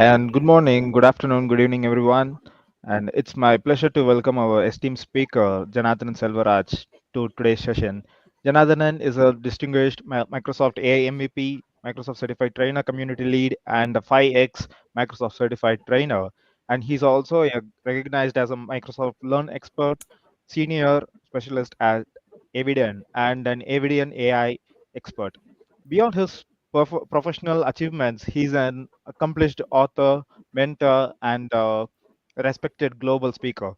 And good morning, good afternoon, good evening, everyone. And it's my pleasure to welcome our esteemed speaker, Janathan Selvaraj, to today's session. Janathan is a distinguished Microsoft AI MVP, Microsoft Certified Trainer Community Lead, and a 5X Microsoft Certified Trainer. And he's also recognized as a Microsoft Learn Expert, Senior Specialist at Evident, and an Evident AI expert. Beyond his professional achievements, he's an accomplished author, mentor, and respected global speaker.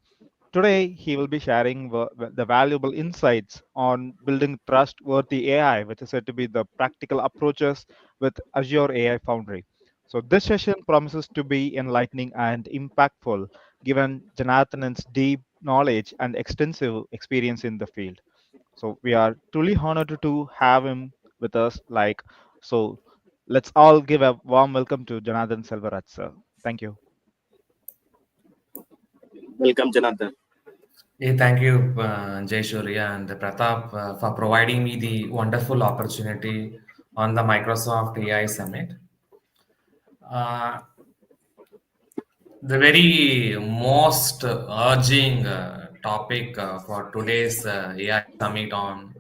Today, he will be sharing the valuable insights on building trustworthy AI, which is said to be the practical approaches with Azure AI Foundry. So, this session promises to be enlightening and impactful given Jonathan's deep knowledge and extensive experience in the field. So we are truly honored to have him with us. So let's all give a warm welcome to Janathan Selvaraj, sir. Thank you. Welcome, Jonathan. Thank you, Jay Shurya and Pratap, for providing me the wonderful opportunity on the Microsoft AI Summit. Uh, the very most urging topic for today's AI Summit on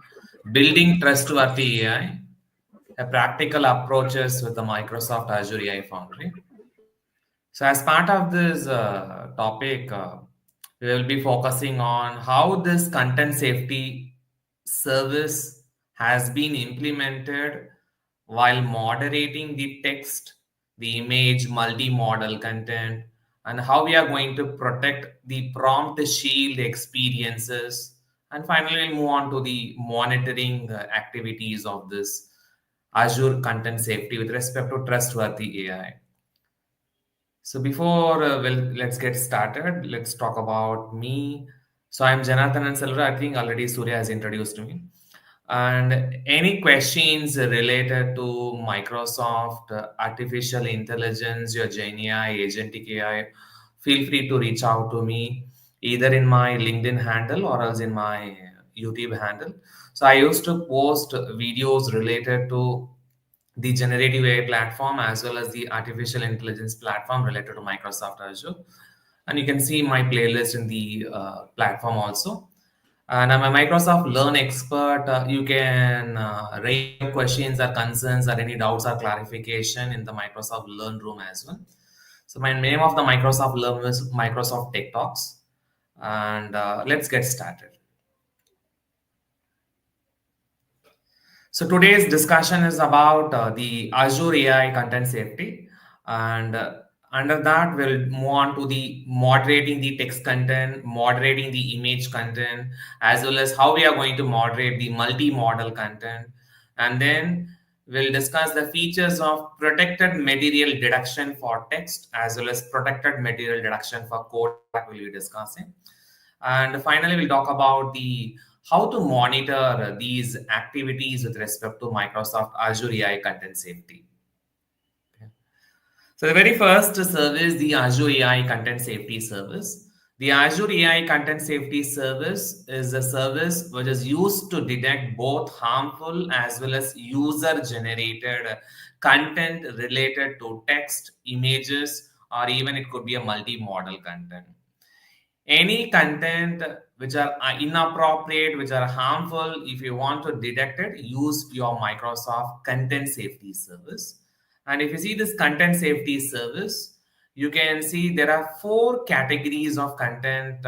building trustworthy AI, practical approaches with the Microsoft Azure AI Foundry. So, as part of this topic, we will be focusing on how this content safety service has been implemented while moderating the text, the image, multi-modal content, and how we are going to protect the prompt shield experiences. And finally, we'll move on to the monitoring activities of this Azure content safety with respect to trustworthy AI. So before let's get started. Let's talk about me. So I'm Janathan and Selva. I think already Surya has introduced me. And any questions related to Microsoft artificial intelligence, your Gen AI, agentic AI, feel free to reach out to me either in my LinkedIn handle or else in my YouTube handle. So I used to post videos related to the generative AI platform as well as the artificial intelligence platform related to Microsoft Azure. And you can see my playlist in the platform also. And I'm a Microsoft Learn expert. You can raise your questions or concerns or any doubts or clarification in the Microsoft Learn room as well. So my name of the Microsoft Learn is Microsoft Tech Talks. And let's get started. So today's discussion is about the Azure AI content safety, and under that we'll move on to the moderating the text content, moderating the image content, as well as how we are going to moderate the multi-modal content, and then we'll discuss the features of protected material deduction for text as well as protected material deduction for code that we'll be discussing. And finally, we'll talk about the how to monitor these activities with respect to Microsoft Azure AI content safety. Okay. So the very first service, the Azure AI content safety service. The Azure AI content safety service is a service which is used to detect both harmful as well as user generated content related to text, images, or even it could be a multi-modal content. Any content which are inappropriate, which are harmful, if you want to detect it, use your Microsoft content safety service. And if you see this content safety service, you can see there are 4 categories of content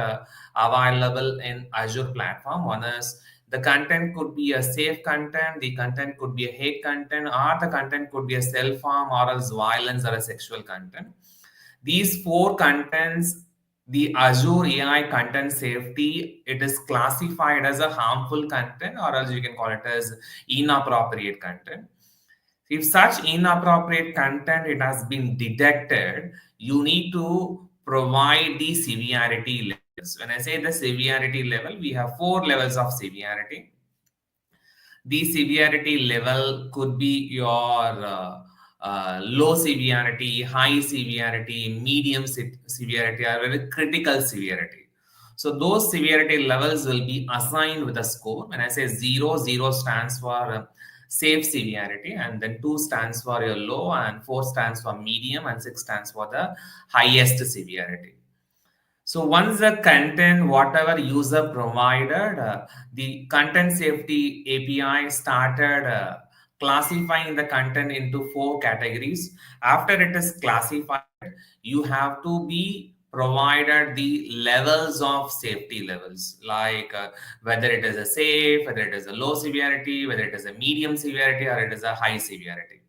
available in Azure platform. One is the content could be a safe content, the content could be a hate content, or the content could be a self-harm or else violence or a sexual content. These 4 contents, the Azure AI content safety, it is classified as a harmful content or else you can call it as inappropriate content. If such inappropriate content it has been detected, you need to provide the severity levels. When I say the severity level, we have 4 levels of severity. The severity level could be your low severity, high severity, medium severity, or very critical severity. So those severity levels will be assigned with a score. When I say 0, 0 stands for safe severity, and then 2 stands for your low, and 4 stands for medium, and 6 stands for the highest severity. So once the content, whatever user provided, the content safety API started classifying the content into 4 categories. After it is classified, you have to be provided the levels of safety levels, like whether it is a safe, whether it is a low severity, whether it is a medium severity, or it is a high severity.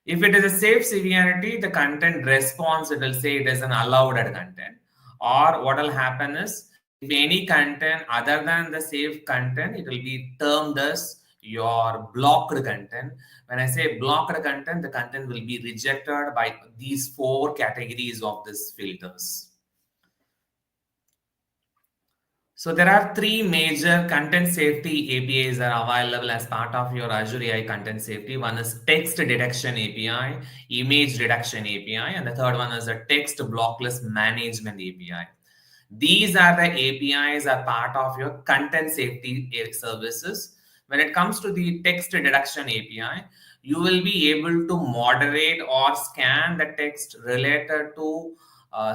If it is a safe severity, the content response, it will say it is an allowed content. Or what will happen is, if any content other than the safe content, it will be termed as your blocked content. When I say blocked content, the content will be rejected by these 4 categories of these filters. So there are 3 major content safety APIs that are available as part of your Azure AI content safety. One is text detection API, image detection API, and the third one is a text blocklist management API. These are the APIs are part of your content safety services. When it comes to the text detection API, you will be able to moderate or scan the text related to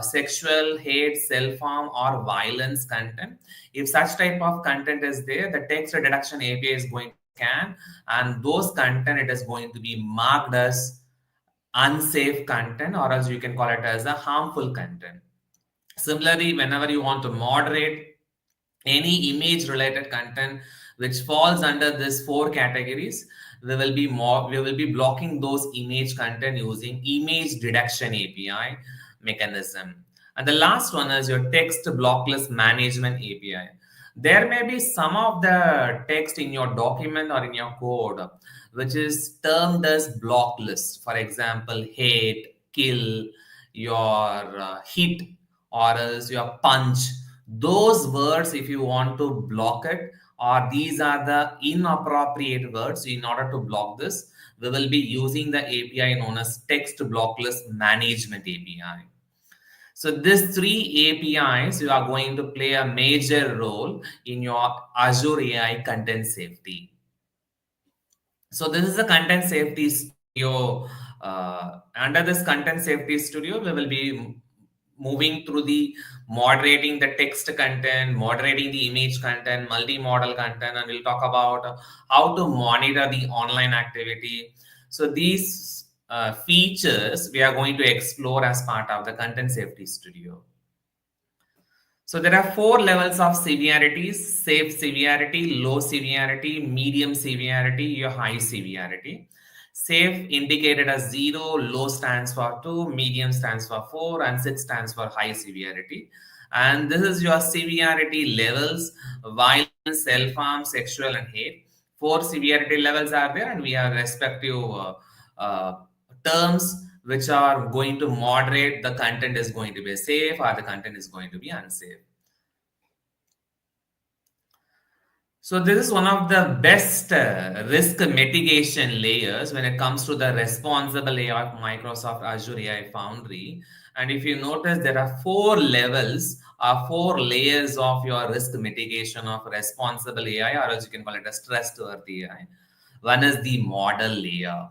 sexual, hate, self-harm, or violence content. If such type of content is there, the text detection API is going to scan, and those content, it is going to be marked as unsafe content, or else you can call it as a harmful content. Similarly, whenever you want to moderate any image related content which falls under this 4 categories, we will be blocking those image content using image detection API mechanism. And the last one is your text blocklist management API. There may be some of the text in your document or in your code which is termed as block list. For example, hate, kill, your hit, or else your punch. Those words, if you want to block it, or these are the inappropriate words, in order to block this, we will be using the API known as text blocklist management API. So these 3 APIs, you are going to play a major role in your Azure AI content safety. So this is the content safety studio. Under this content safety studio, we will be moving through the moderating the text content, moderating the image content, multi-modal content, and we'll talk about how to monitor the online activity. So these features we are going to explore as part of the content safety studio. So there are 4 levels of severities: safe severity, low severity, medium severity, your high severity. Safe indicated as 0, low stands for 2, medium stands for 4, and 6 stands for high severity. And this is your severity levels: violence, self-harm, sexual, and hate. 4 severity levels are there, and we have respective uh, terms which are going to moderate the content is going to be safe or the content is going to be unsafe. So this is one of the best risk mitigation layers when it comes to the responsible AI of Microsoft Azure AI Foundry. And if you notice, there are 4 levels, 4 layers of your risk mitigation of responsible AI, or as you can call it as trustworthy AI. One is the model layer.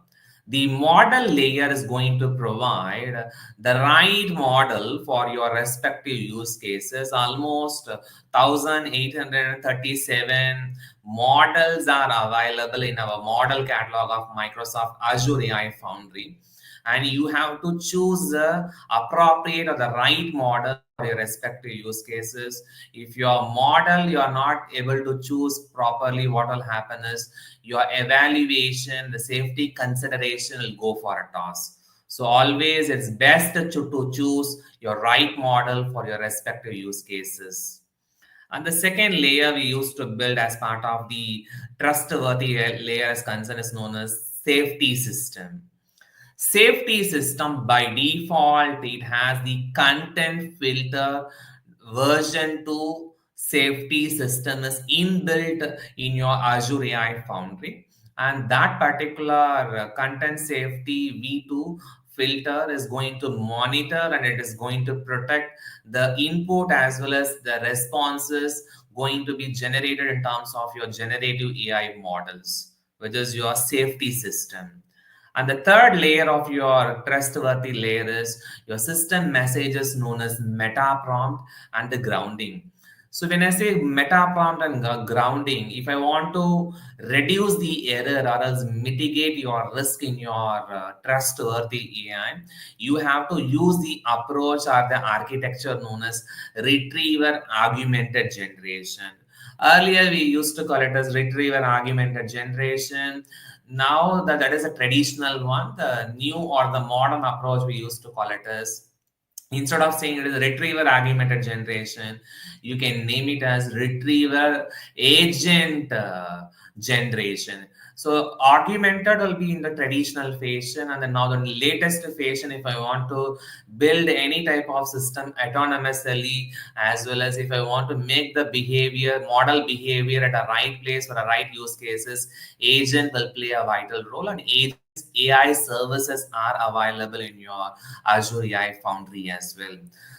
The model layer is going to provide the right model for your respective use cases. Almost 1837 models are available in our model catalog of Microsoft Azure AI Foundry, and you have to choose the appropriate or the right model for your respective use cases. If your model you are not able to choose properly, what will happen is your evaluation, the safety consideration will go for a toss. So always it's best to choose your right model for your respective use cases. And the second layer we used to build as part of the trustworthy layer as concern is known as safety system. Safety system by default, it has the content filter version 2 safety system is inbuilt in your Azure AI Foundry. And that particular content safety V2 filter is going to monitor and it is going to protect the input as well as the responses going to be generated in terms of your generative AI models. which is your safety system. And the third layer of your trustworthy layer is your system messages known as meta prompt and the grounding. So when I say meta prompt and grounding, if I want to reduce the error or else mitigate your risk in your trustworthy AI, you have to use the approach or the architecture known as retriever augmented generation. Earlier, we used to call it as retriever augmented generation. Now that is a traditional one. The new or the modern approach we used to call it as, instead of saying it is retriever augmented generation, you can name it as retriever agent generation. So augmented will be in the traditional fashion, and then now the latest fashion, if I want to build any type of system autonomously, as well as if I want to make the behavior model behavior at a right place for the right use cases, agent will play a vital role, and agents AI services are available in your Azure AI Foundry as well.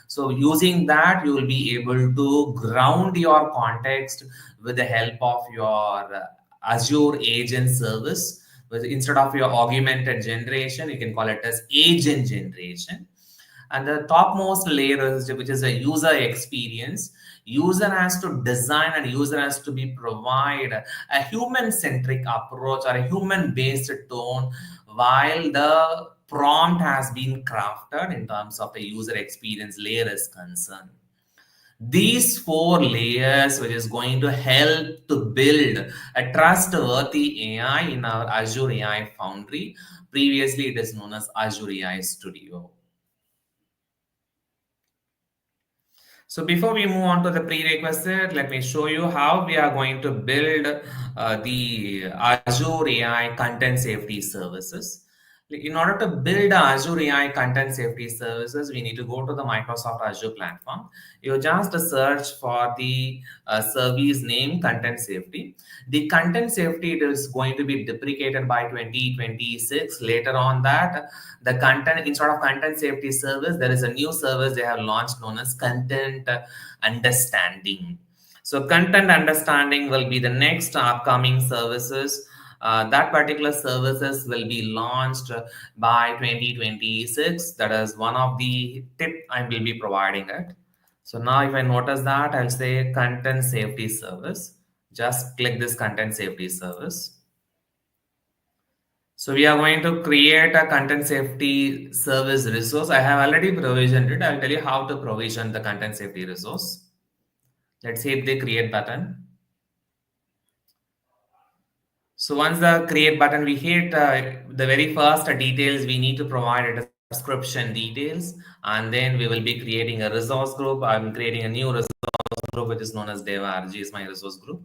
So using that, you will be able to ground your context with the help of your Azure agent service. Instead of your augmented generation, you can call it as agent generation. And the topmost layer is, which is a user experience. User has to design and user has to be provide a human centric approach or a human based tone while the prompt has been crafted in terms of the user experience layer is concerned. These four layers, which is going to help to build a trustworthy AI in our Azure AI Foundry. Previously, it is known as Azure AI Studio. So before we move on to the prerequisite, let me show you how we are going to build the Azure AI content safety services. In order to build Azure AI content safety services, we need to go to the Microsoft Azure platform. You just search for the service name content safety. The content safety is going to be deprecated by 2026. Later on that, the content, instead of content safety service, there is a new service they have launched known as content understanding. So content understanding will be the next upcoming services. That particular services will be launched by 2026. That is one of the tip I will be providing it. So now if I notice that, I'll say content safety service. Just click this content safety service. So we are going to create a content safety service resource. I have already provisioned it. I'll tell you how to provision the content safety resource. Let's hit the create button. So once the create button we hit, the very first details we need to provide it a subscription details, and then we will be creating a resource group. I'm creating a new resource group which is known as DevRG is my resource group.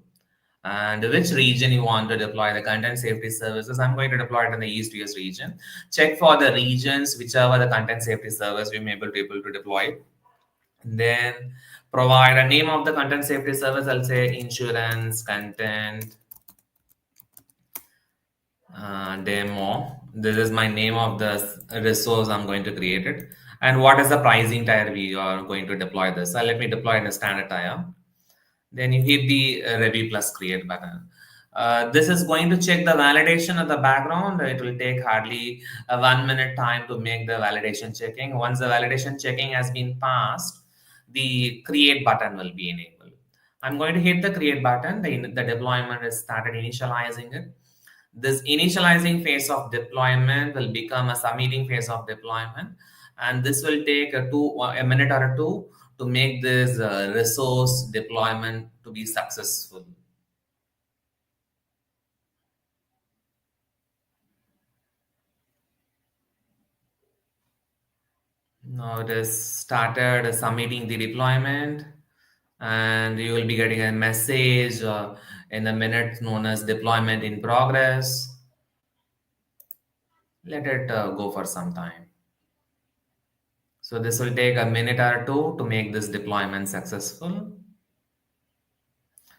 And which region you want to deploy the content safety services. I'm going to deploy it in the East US region. Check for the regions, whichever the content safety service we may be able to deploy. Then provide a name of the content safety service. I'll say insurance content demo. This is my name of the resource I'm going to create it. And what is the pricing tier we are going to deploy this? So let me deploy in a standard tier. Then you hit the review plus create button. This is going to check the validation of the background. It will take hardly a 1 minute time to make the validation checking. Once the validation checking has been passed, the create button will be enabled. I'm going to hit the create button. The deployment is started initializing it. This initializing phase of deployment will become a submitting phase of deployment, and this will take a minute or two to make this resource deployment to be successful. Now it is started submitting the deployment, and you will be getting a message in a minute known as deployment in progress. Let it go for some time. So this will take a minute or two to make this deployment successful.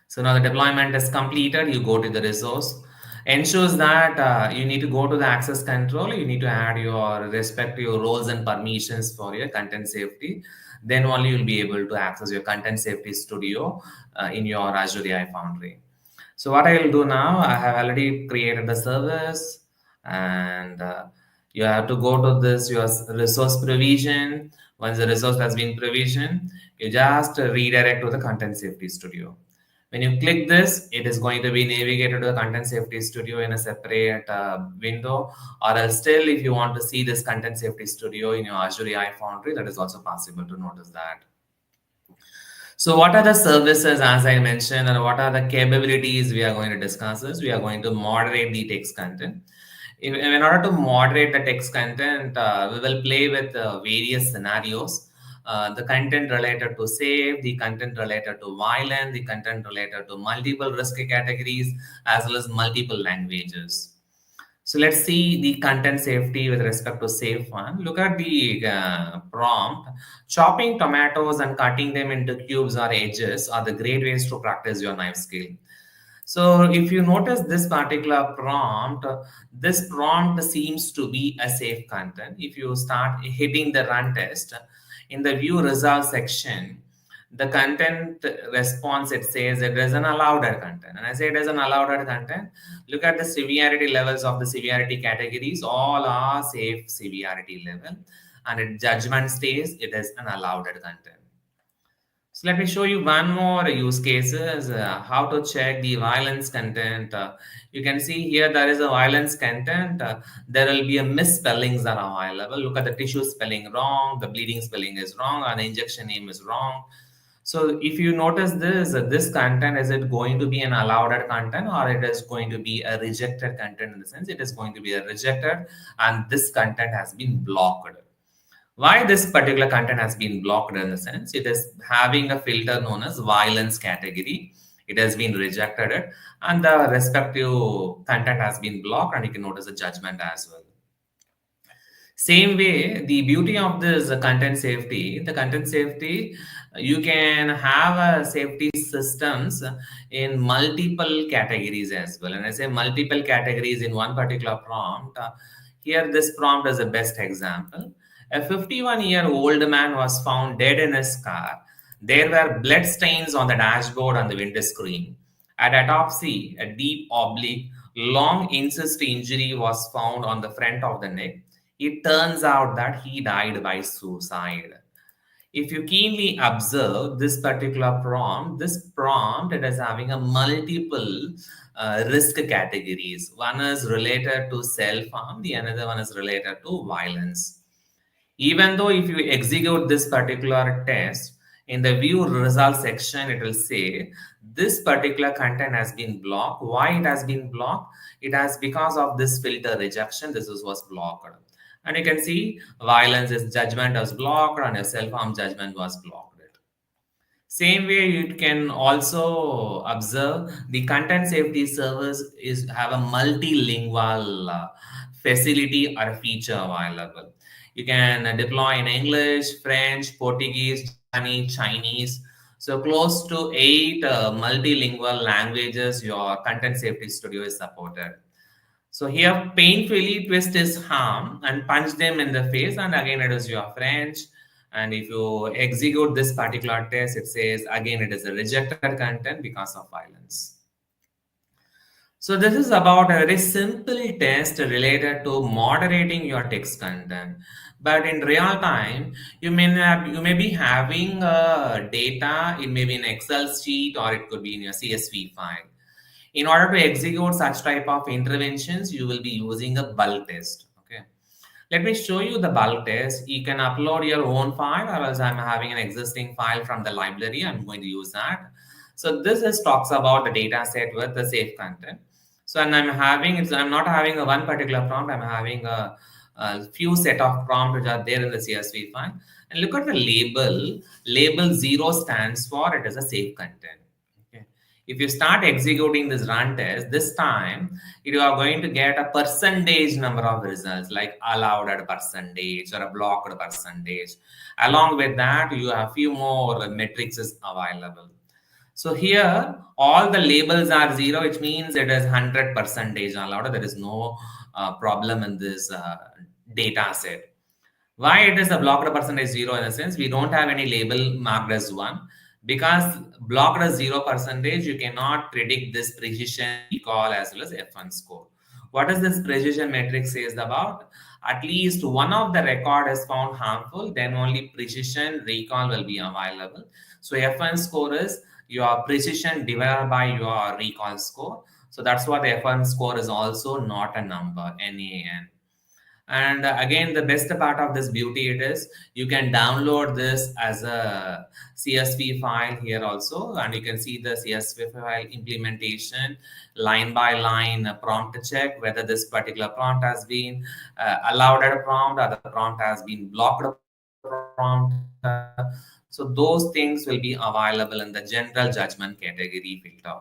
So now the deployment is completed. You go to the resource. Ensures that you need to go to the access control. You need to add your respective roles and permissions for your content safety. Then only you'll be able to access your content safety studio in your Azure AI Foundry. So what I will do now, I have already created the service, and you have to go to this your resource provision. Once the resource has been provisioned, you just redirect to the Content Safety Studio. When you click this, it is going to be navigated to the Content Safety Studio in a separate window. Or else still, if you want to see this Content Safety Studio in your Azure AI Foundry, that is also possible to notice that. So, what are the services, as I mentioned, and what are the capabilities we are going to discuss? Is we are going to moderate the text content. In order to moderate the text content, we will play with various scenarios. The content related to safe, the content related to violent, the content related to multiple risk categories, as well as multiple languages. So let's see the content safety with respect to safe one. Look at the prompt. Chopping tomatoes and cutting them into cubes or edges are the great ways to practice your knife skill. So if you notice this particular prompt, this prompt seems to be a safe content. If you start hitting the run test in the view results section, the content response, it says it is an allowed content. And I say it is an allowed content. Look at the severity levels of the severity categories. All are safe severity level. And in judgment stays, it is an allowed content. So let me show you one more use cases, how to check the violence content. You can see here there is a violence content. There will be a misspellings that are available. Look at the tissue spelling wrong, the bleeding spelling is wrong, and the injection name is wrong. So if you notice this, this content, is it going to be an allowed content or it is going to be a rejected content? In the sense it is going to be a rejected and this content has been blocked. Why this particular content has been blocked? In the sense it is having a filter known as violence category. It has been rejected and the respective content has been blocked, and you can notice the judgment as well. Same way, the beauty of this content safety, the content safety, you can have a safety systems in multiple categories as well. And I say multiple categories in one particular prompt. Here, this prompt is the best example. A 51-year-old man was found dead in his car. There were blood stains on the dashboard and the window screen. At autopsy, a deep oblique, long incist injury was found on the front of the neck. It turns out that he died by suicide. If you keenly observe this particular prompt, this prompt, it is having a multiple risk categories. One is related to self-harm, the another one is related to violence. Even though if you execute this particular test, in the view result section, it will say this particular content has been blocked. Why it has been blocked? It has because of this filter rejection. This was blocked. And you can see violence is judgment was blocked and a self-harm judgment was blocked. Same way, you can also observe the content safety service is have a multilingual facility or feature available. You can deploy in English, French, Portuguese, Japanese, Chinese. So close to 8 multilingual languages your content safety studio is supported. So here, painfully twist his arm and punch them in the face, and again it is your French. And if you execute this particular test, it says again it is a rejected content because of violence. So this is about a very simple test related to moderating your text content. But in real time, you may be having data. It may be an Excel sheet or it could be in your CSV file. In order to execute such type of interventions, you will be using a bulk test. Okay. Let me show you the bulk test. You can upload your own file, or else I'm having an existing file from the library. I'm going to use that. So this is talks about the data set with the safe content. So and I'm not having a one particular prompt. I'm having a few set of prompts which are there in the CSV file. And look at the label. Label 0 stands for it is a safe content. Okay. If you start executing this run test, this time you are going to get a percentage number of results like allowed at percentage or a blocked percentage. Along with that, you have few more metrics is available. So here, all the labels are 0, which means it is 100% allowed. There is no problem in this data set. Why it is a blocked percentage 0 in a sense? We don't have any label marked as 1. Because blocked as 0%, you cannot predict this precision recall as well as F1 score. What does this precision metric says about? At least one of the record is found harmful, then only precision recall will be available. So F1 score is your precision divided by your recall score. So that's what the F1 score is, also not a number, NAN. And again, the best part of this beauty it is you can download this as a CSV file here also, and you can see the CSV file implementation line by line, prompt check whether this particular prompt has been allowed at a prompt, or the prompt has been blocked a prompt. So those things will be available in the general judgment category filter.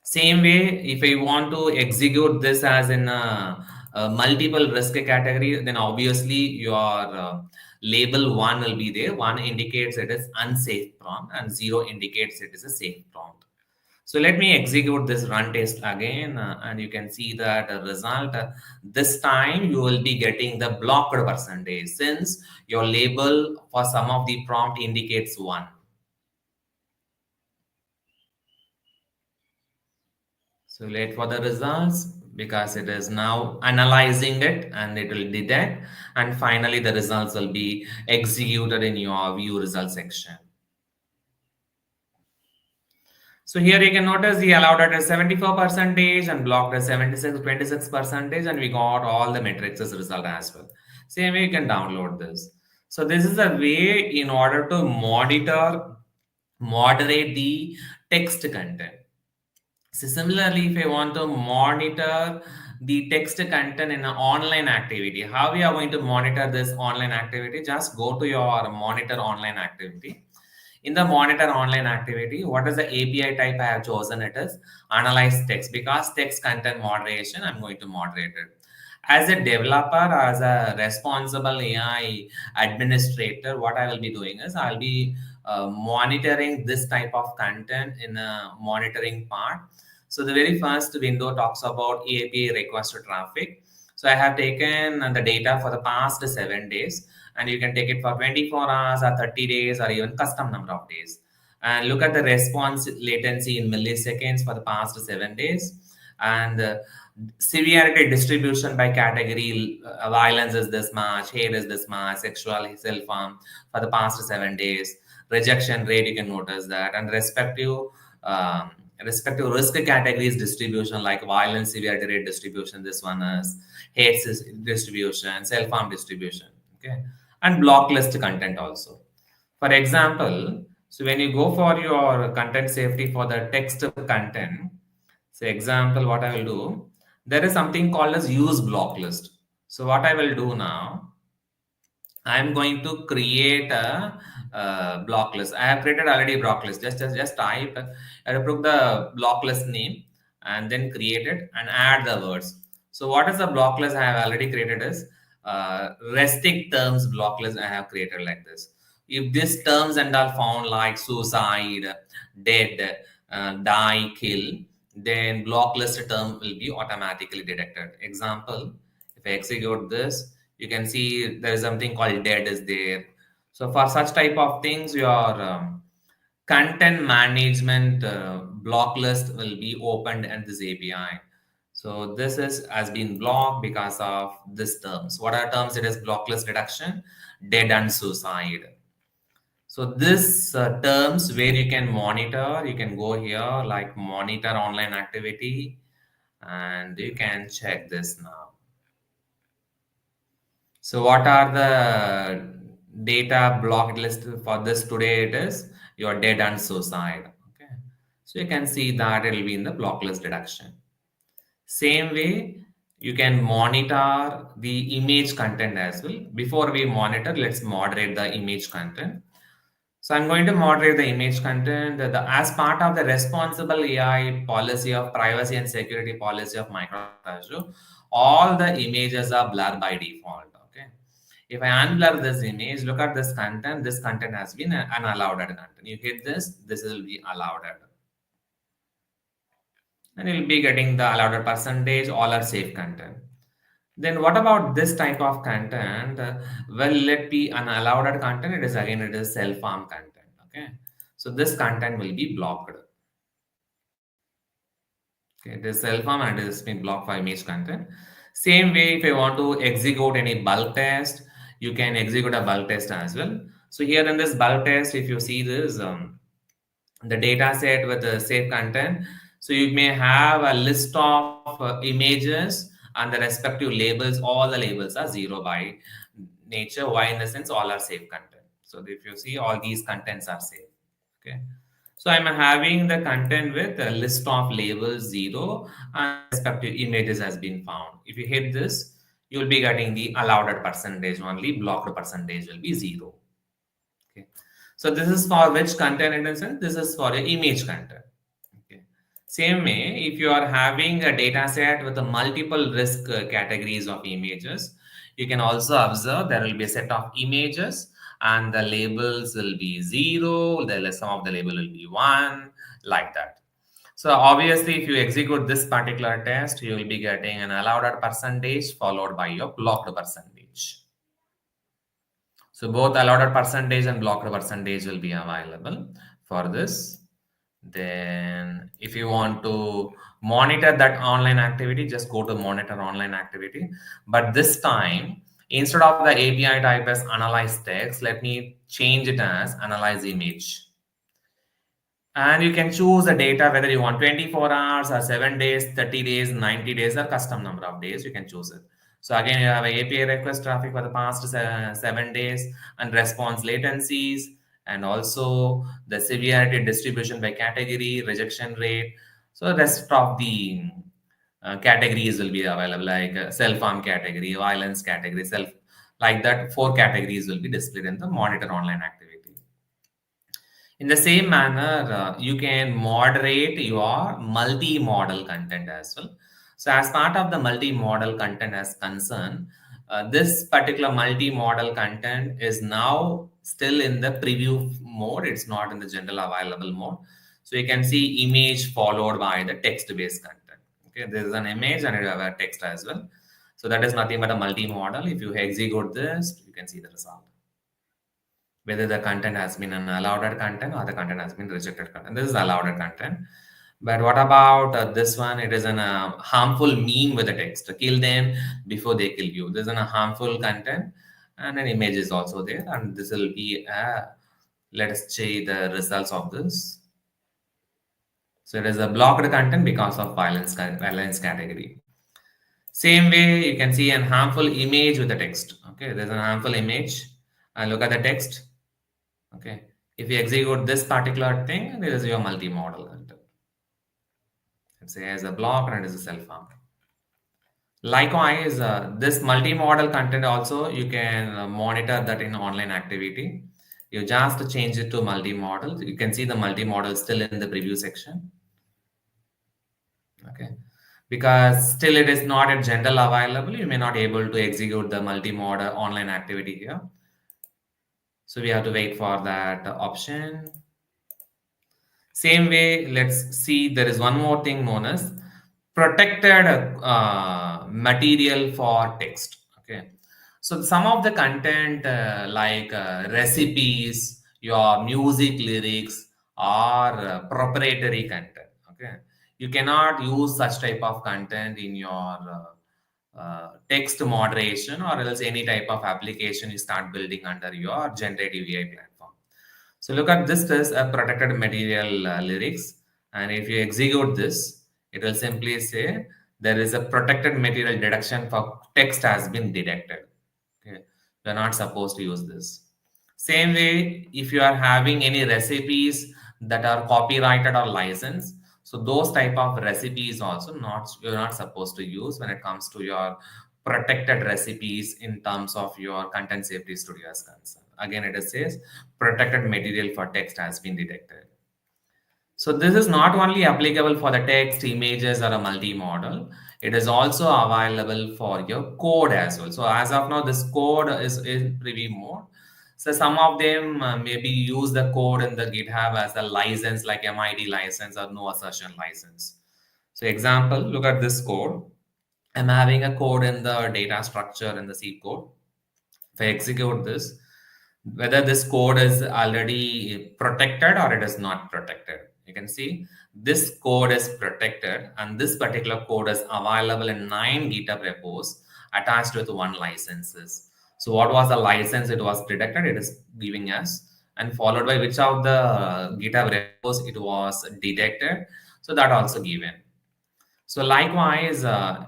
Same way, if I want to execute this as in a multiple risk category, then obviously your label one will be there. One indicates it is unsafe prompt, and zero indicates it is a safe prompt. So let me execute this run test again, and you can see that result. This time you will be getting the blocked percentage, since your label for some of the prompt indicates one. So wait for the results, because it is now analyzing it and it will detect, and finally the results will be executed in your view result section. So here you can notice he allowed it at 74 percentage and blocked at 26 percentage, and we got all the metrics as result as well. Same way you can download this. So this is a way in order to moderate the text content. So similarly, if I want to monitor the text content in an online activity, how we are going to monitor this online activity? Just go to your monitor online activity. In the monitor online activity, what is the API type I have chosen? It is analyze text, because text content moderation, I'm going to moderate it. As a developer, as a responsible AI administrator, what I will be doing is I'll be monitoring this type of content in a monitoring part. So the very first window talks about API request traffic. So I have taken the data for the past 7 days, and you can take it for 24 hours or 30 days or even custom number of days. And look at the response latency in milliseconds for the past 7 days. And severity distribution by category, violence is this much, hate is this much, sexual self-harm for the past 7 days. Rejection rate, you can notice that. And um, respective risk categories distribution, like violence severity rate distribution, this one is hate distribution, self-harm distribution. Okay. And block list content also. For example, so when you go for your content safety for the text content, say example, what I will do, there is something called as use block list. So what I will do now, I'm going to create a block list. I have created already a block list. Just type, I approve the block list name, and then create it and add the words. So what is the block list I have already created is restrict terms block list I have created like this. If these terms and are found like suicide, dead, die, kill, then block list term will be automatically detected. Example, if I execute this, you can see there is something called dead is there. So for such type of things, your content management block list will be opened in this API. So this is has been blocked because of this terms. What are terms? It is block list reduction, dead, and suicide. So this terms where you can monitor, you can go here like monitor online activity, and you can check this now. So what are the data blocked list for this today? It is your dead and suicide. Okay. So you can see that it will be in the block list reduction. Same way, you can monitor the image content as well. Before we monitor, let's moderate the image content. So I'm going to moderate the image content as part of the responsible AI policy of privacy and security policy of Microsoft Azure. All the images are blurred by default. Okay. If I unblur this image, look at this content. This content has been unallowed content. You hit this, this will be allowed. And you'll be getting the allowed percentage, all are safe content. Then what about this type of content? Well, let be unallowed content. It is again, it is self-harm content. Okay. So this content will be blocked. Okay, it is self harm and it is been blocked for image content. Same way, if I want to execute any bulk test, you can execute a bulk test as well. So here in this bulk test, if you see this, the data set with the safe content. So you may have a list of images and the respective labels. All the labels are zero by nature. Why? In the sense, all are safe content. So if you see, all these contents are safe. Okay. So I'm having the content with a list of labels zero and the respective images has been found. If you hit this, you'll be getting the allowed percentage only, blocked percentage will be zero. Okay. So this is for which content in a sense? This is for your image content. Okay. Same way, if you are having a data set with a multiple risk categories of images, you can also observe there will be a set of images and the labels will be zero, some of the label will be one, like that. So obviously, if you execute this particular test, you will be getting an allowed percentage followed by your blocked percentage. So both allotted percentage and blocked percentage will be available for this. Then if you want to monitor that online activity, just go to monitor online activity. But this time, instead of the API type as analyze text, let me change it as analyze image. And you can choose the data whether you want 24 hours or 7 days, 30 days, 90 days, or custom number of days. You can choose it. So again, you have a API request traffic for the past 7 days and response latencies, and also the severity distribution by category, rejection rate. So the rest of the categories will be available, like self-harm category, violence category, self, like that. 4 categories will be displayed in the monitor online activity. In the same manner, you can moderate your multi-model content as well. So as part of the multi-model content as concern, this particular multi-model content is now still in the preview mode. It's not in the general available mode. So you can see image followed by the text-based content. Okay, there is an image and you have a text as well. So that is nothing but a multi-model. If you execute this, you can see the result, whether the content has been an allowed content or the content has been rejected content. This is allowed content. But what about this one? It is an harmful meme with the text. Kill them before they kill you. This is a harmful content, and an image is also there. And this will be let us see the results of this. So it is a blocked content because of violence category. Same way, you can see an harmful image with the text. Okay, there's a harmful image. And look at the text. Okay. If you execute this particular thing, there is your multi-model content. Let's say as a block and it is a self-harm. Likewise, this multi-model content also, you can monitor that in online activity. You just change it to multi-model. You can see the multi-model still in the preview section. Okay. Because still it is not at general available, you may not able to execute the multi-model online activity here. So we have to wait for that option. Same way, let's see, there is one more thing known as protected material for text. Okay. So some of the content like recipes, your music lyrics, or proprietary content. Okay. You cannot use such type of content in your text moderation or else any type of application you start building under your generative AI platform. So look at this as a protected material lyrics. And if you execute this, it will simply say there is a protected material deduction for text has been detected. Okay. You're not supposed to use this. Same way, if you are having any recipes that are copyrighted or licensed, so those type of recipes also not you're not supposed to use when it comes to your protected recipes in terms of your content safety studio as concerned. Again, it says protected material for text has been detected. So this is not only applicable for the text, images, or a multi-model. It is also available for your code as well. So as of now, this code is in preview mode. So some of them maybe use the code in the GitHub as a license, like MID license or no assertion license. So example, look at this code. I'm having a code in the data structure in the C code. If I execute this, whether this code is already protected or it is not protected. You can see this code is protected, and this particular code is available in 9 GitHub repos attached with one licenses. So what was the license it was detected? It is giving us, and followed by which of the GitHub repos it was detected. So that also given. So likewise,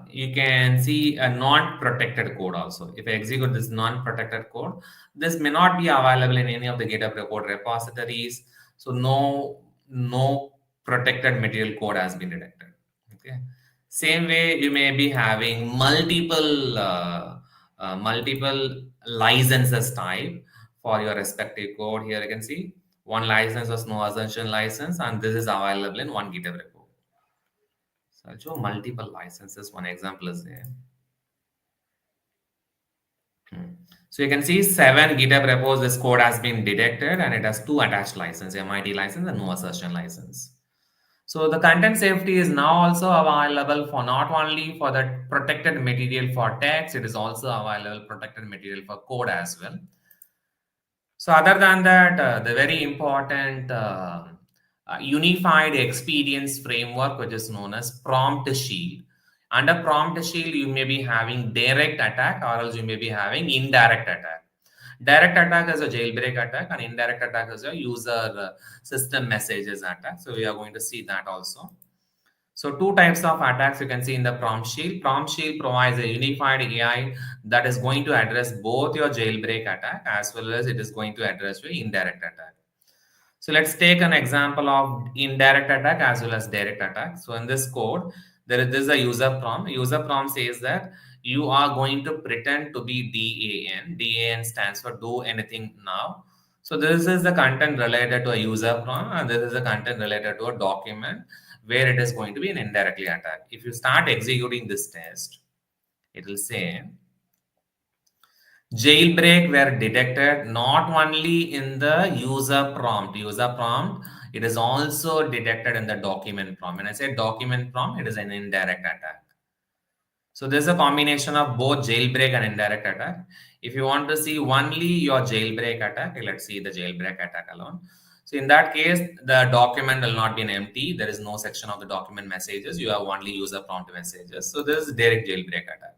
you can see a non-protected code also. If I execute this non-protected code, this may not be available in any of the GitHub code repositories. So no protected material code has been detected. Okay. Same way, you may be having multiple licenses type for your respective code. Here you can see one license was no assumption license, and this is available in one GitHub repo. So I'll show multiple licenses. One example is there. Hmm. So you can see 7 GitHub repos. This code has been detected, and it has 2 attached license, MIT license and no assertion license. So the content safety is now also available for not only for the protected material for text, it is also available protected material for code as well. So other than that, the very important unified experience framework, which is known as prompt shield. Under prompt shield, you may be having direct attack, or else you may be having indirect attack. Direct attack is a jailbreak attack, and indirect attack is a user system messages attack. So we are going to see that also. So two types of attacks you can see in the prompt shield. Prompt shield provides a unified AI that is going to address both your jailbreak attack as well as it is going to address your indirect attack. So let's take an example of indirect attack as well as direct attack. So in this code, there is a user prompt. User prompt says that you are going to pretend to be DAN. DAN stands for do anything now. So this is the content related to a user prompt, and this is the content related to a document where it is going to be an indirectly attack. If you start executing this test, it will say jailbreak were detected not only in the user prompt, it is also detected in the document prompt. When I say document prompt, it is an indirect attack. So there's a combination of both jailbreak and indirect attack. If you want to see only your jailbreak attack, let's see the jailbreak attack alone. So in that case, the document will not be an empty. There is no section of the document messages. You have only user prompt messages. So this is direct jailbreak attack.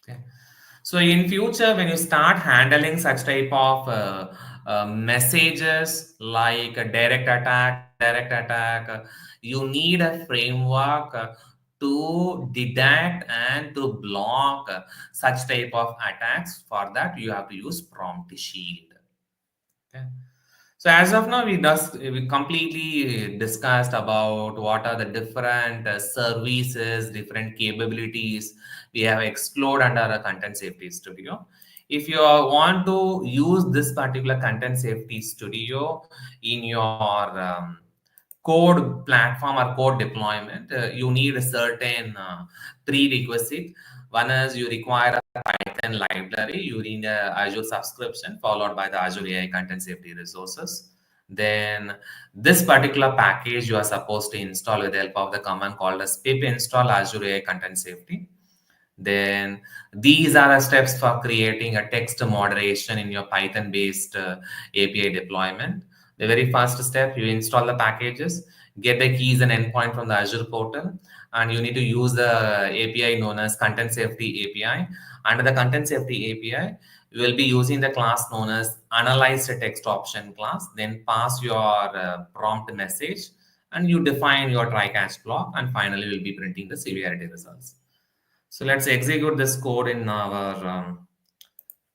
Okay. So in future, when you start handling such type of messages like a direct attack, indirect attack, you need a framework to detect and to block such type of attacks. For that, you have to use prompt shield. Okay. So as of now, we completely discussed about what are the different services, different capabilities we have explored under a content safety studio. If you want to use this particular content safety studio in your code platform or code deployment, you need a certain prerequisite. One is you require a Python library, you need a Azure subscription followed by the Azure AI content safety resources. Then this particular package you are supposed to install with the help of the command called as pip install Azure AI content safety. Then these are the steps for creating a text moderation in your Python based API deployment. The very first step, you install the packages, get the keys and endpoint from the Azure portal, and you need to use the API known as content safety API. Under the content safety API, you will be using the class known as analyze the text option class, then pass your prompt message, and you define your try catch block, and finally you'll be printing the severity results. So let's execute this code in our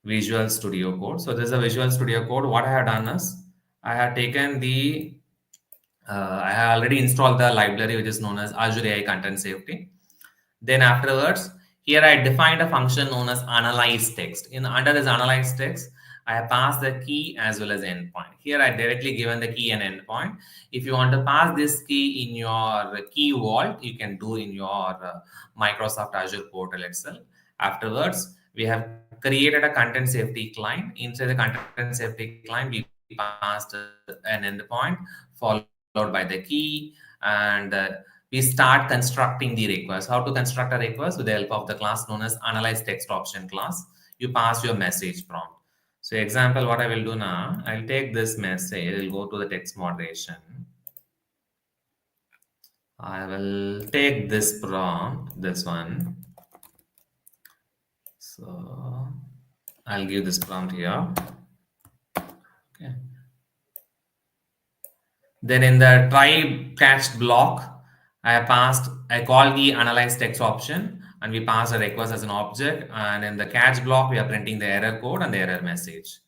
Visual Studio Code. So this is a Visual Studio Code. What I have done is I have taken I have already installed the library which is known as Azure AI Content Safety. Then afterwards, here I defined a function known as analyze text. In under this analyze text, I have passed the key as well as endpoint. Here I directly given the key and endpoint. If you want to pass this key in your key vault, you can do in your Microsoft Azure portal itself. Afterwards, we have created a content safety client. Inside the content safety client, we passed an endpoint followed by the key, and we start constructing the request. How to construct a request? With the help of the class known as analyze text option class. You pass your message prompt. So example, what I will do now, I'll take this message, I'll go to the text moderation. I will take this prompt, this one. So I'll give this prompt here. Okay. Then in the try catch block, I call the analyze text option and we pass a request as an object. And in the catch block, we are printing the error code and the error message.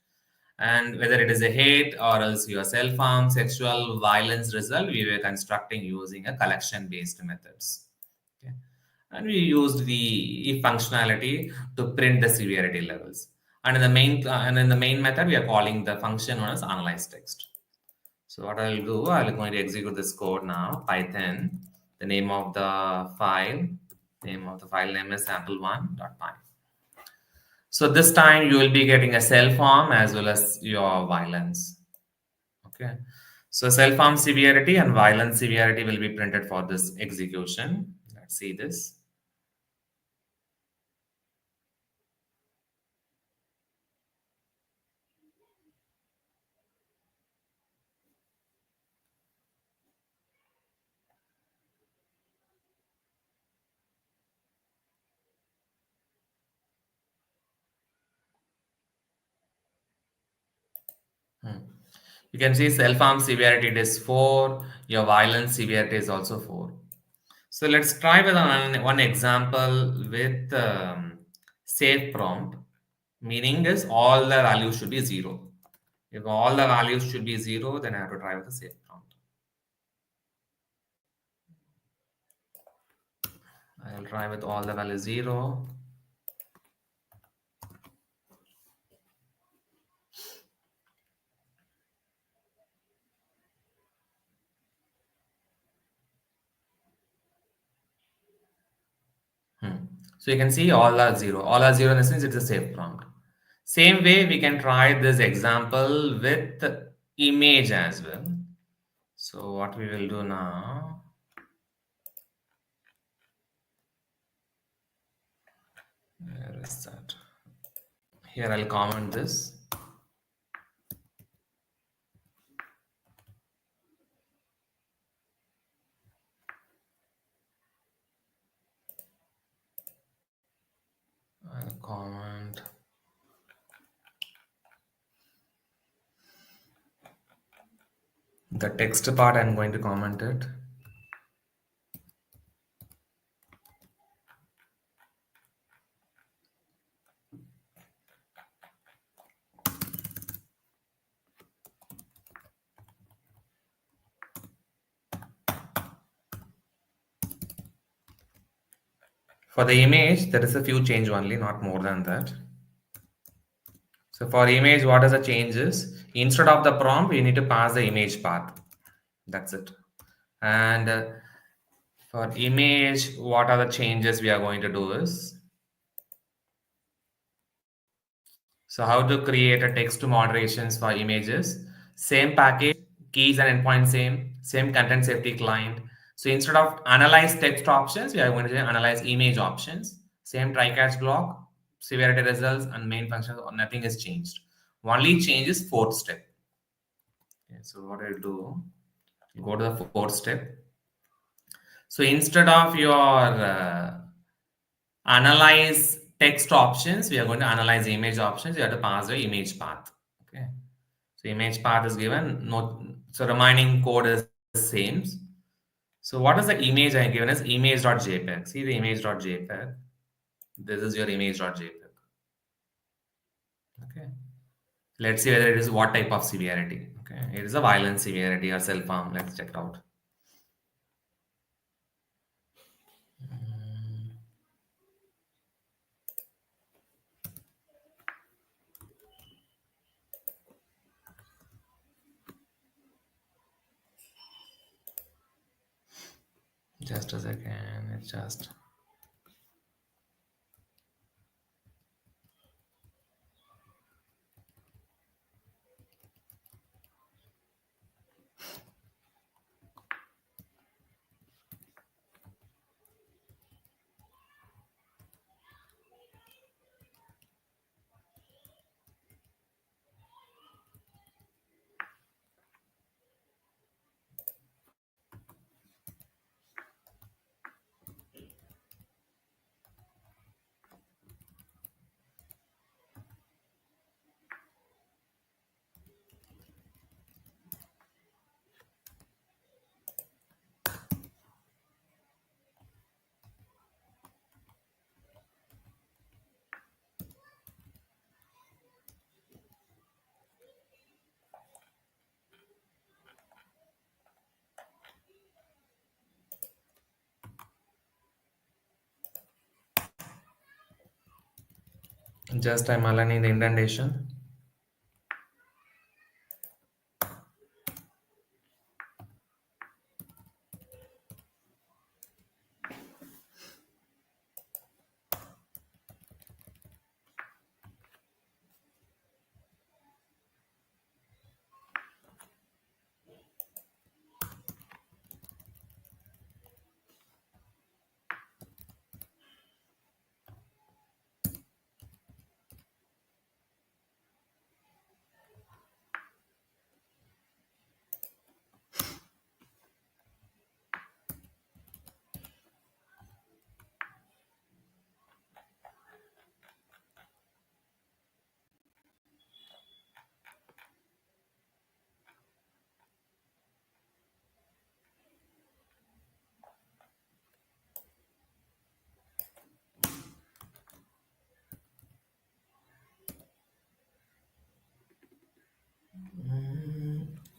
And whether it is a hate or else your self-harm, sexual violence result, we were constructing using a collection-based methods. Okay. And we used the if functionality to print the severity levels. And in the main method, we are calling the function known as analyze text. So what I'll do, I'm going to execute this code now. Python. The name of the file name is sample1.py. So this time you will be getting a self harm as well as your violence. Okay. So self harm severity and violence severity will be printed for this execution. Let's see this. Hmm. You can see self harm severity it is 4, your violence severity is also 4. So let's try with one example with safe prompt. Meaning is all the values should be 0. If all the values should be 0, then I have to try with the safe prompt. I'll try with all the values 0. So you can see all are 0. All are 0 in the sense it's a safe prompt. Same way we can try this example with image as well. So what we will do now, where is that? Here I'll comment this. I'll comment the text part. I'm going to comment it. For the image, there is a few change only, not more than that. So for image, what is the changes? Instead of the prompt, we need to pass the image path. That's it. And for image, what are the changes we are going to do is, so how to create a text to moderations for images. Same package, keys and endpoint same content safety client. So instead of analyze text options, we are going to analyze image options. Same try catch block, severity results, and main function, nothing is changed. Only change is fourth step. Okay, so what I'll do, go to the fourth step. So instead of your analyze text options, we are going to analyze image options. You have to pass the image path. Okay. So image path is given. No, so remaining code is same. So what is the image I given as image.jpg? See the image.jpg. This is your image.jpg. Okay. Let's see whether it is what type of severity. Okay. It is a violent severity or self harm. Let's check it out. Just a second. It's just. Just I'm aligning the indentation.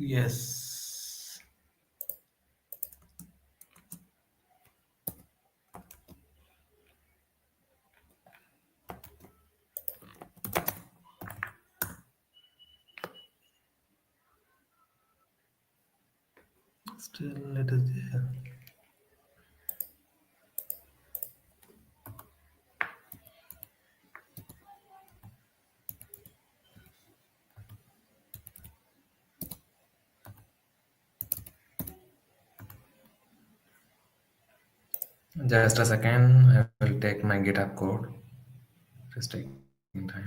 Yes. Still it is there. Just a second. I will take my GitHub code. Just taking time.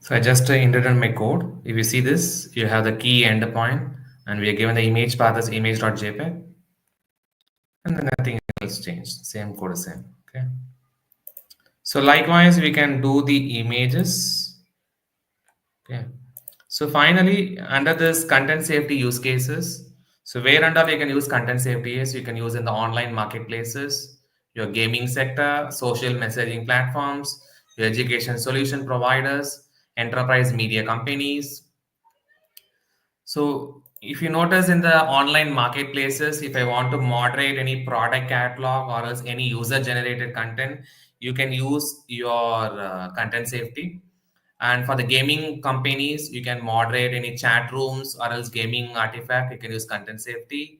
So I just indented my code. If you see this, you have the key endpoint, and we are given the image path as image.jpg, and then nothing else changed. Same code is same. Okay. So likewise, we can do the images. Okay. So finally, under this content safety use cases, So where and all you can use content safety is you can use in the online marketplaces, your gaming sector, social messaging platforms, your education solution providers, enterprise media companies. So if you notice in the online marketplaces, if I want to moderate any product catalog or else any user generated content, you can use your content safety. And for the gaming companies, you can moderate any chat rooms or else gaming artifact, you can use content safety.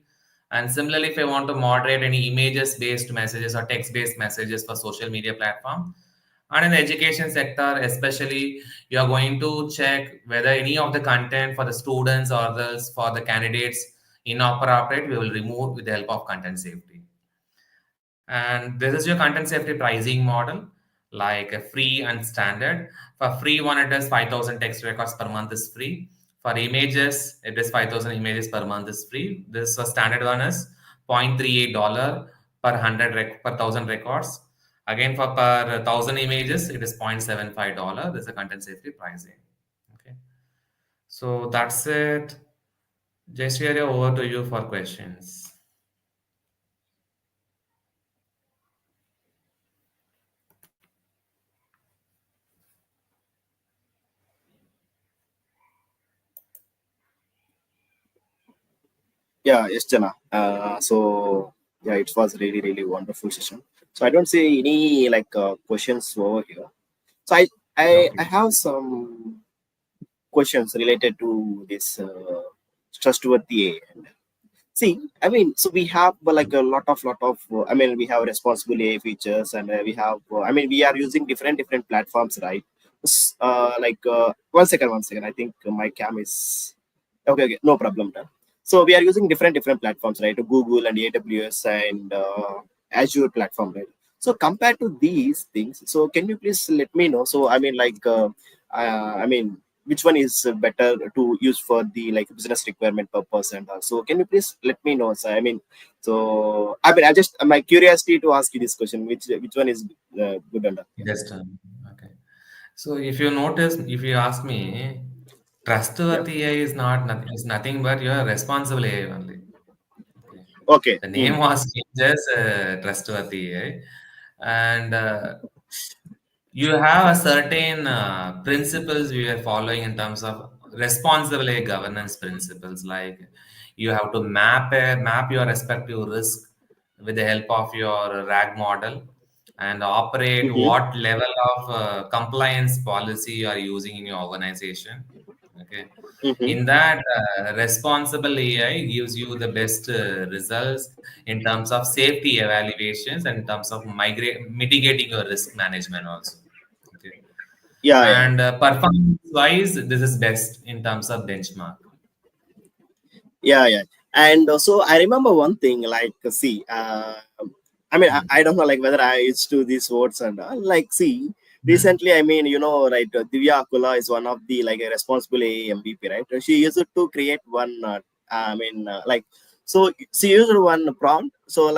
And similarly, if I want to moderate any images based messages or text based messages for social media platform, and in the education sector, especially, you are going to check whether any of the content for the students or else for the candidates inappropriate, we will remove with the help of content safety. And this is your content safety pricing model, like a free and standard. For free one, it is 5,000 text records per month is free. For images, it is 5,000 images per month is free. This standard one is $0.38 per 1,000 records. Again, for per 1,000 images, it is $0.75. This is a content safety pricing. Okay. So that's it. Jay, over to you for questions. Yeah, yes, Jana. So yeah, it was really, really wonderful session. So I don't see any questions over here. So I Okay. have some questions related to this trustworthy AI. See, I mean, so we have like a lot of. I mean, we have responsible AI features, and we have. I mean, we are using different platforms, right? One second. I think my cam is okay. No problem. Done. So we are using different platforms, right? Google and AWS and Azure platform, right? So compared to these things, so can you please let me know? So I mean, I mean, which one is better to use for the like business requirement purpose and also can you please let me know, sir? I mean, so I mean, I just my curiosity to ask you this question, which one is good enough? Yeah. Just okay. So if you notice, if you ask me, Yeah. trustworthy AI is not nothing, is nothing but your responsible AI only. Okay. Okay. The name Mm. was changes trustworthy AI, and you have a certain principles we are following in terms of responsible AI governance principles. Like you have to map your respective risk with the help of your RAG model and operate Mm-hmm. what level of compliance policy you are using in your organization. Okay. Mm-hmm. In that, responsible AI gives you the best results in terms of safety evaluations and in terms of mitigating your risk management also. Okay. Yeah, yeah. And performance wise, this is best in terms of benchmark. Yeah, and so I remember one thing, see, I mean, I don't know, like whether I used to these words and like, see, Mhm. recently, I mean, you know, right, Divya Akula is one of the like a responsible MVP, right? She used to create one, I mean, so she used one prompt. So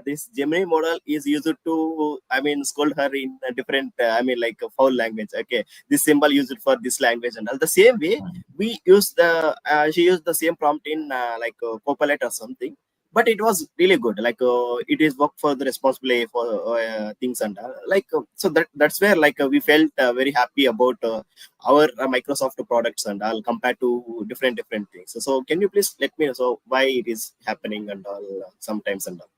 this Gemini model is used to, I mean, scold her in a different, I mean, like a foul language. Okay, this symbol used for this language and all. The same way we use the she used the same prompt in Copilot or something, but it was really good. It is work for the responsibility for things and so that's where we felt very happy about our Microsoft products and all compared to different things. So can you please let me know so why it is happening and all sometimes and all?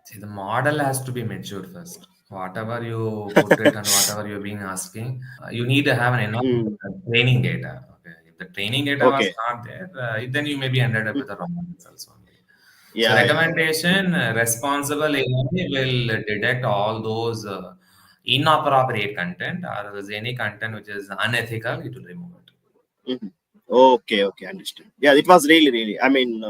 See, the model has to be matured first. Whatever you put it and whatever you're being asking, you need to have an enough Mm, training data. Okay, if the training data was okay. not there, then you maybe ended up with the wrong results only. So Yeah. recommendation, responsible AI will detect all those inappropriate content or there's any content which is unethical, it will remove it. Mhm. Okay, understand. Yeah, it was really. I mean,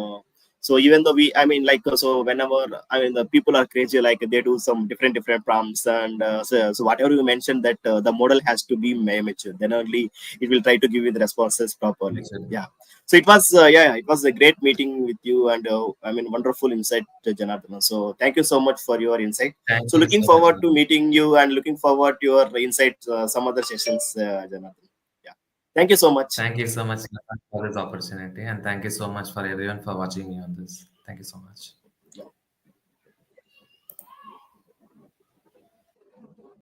so even though I mean, so whenever, I mean, the people are crazy, like they do some different prompts, and so whatever you mentioned that the model has to be mature, then only it will try to give you the responses properly. That's it. Yeah. So it was, it was a great meeting with you, and I mean, wonderful insight, Janardhan. So thank you so much for your insight. Thank So you looking so much. forward to meeting you and looking forward to your insights, some other sessions, Janardhan. Yeah. Thank you so much. Thank you so much for this opportunity, and thank you so much for everyone for watching me on this. Thank you so much.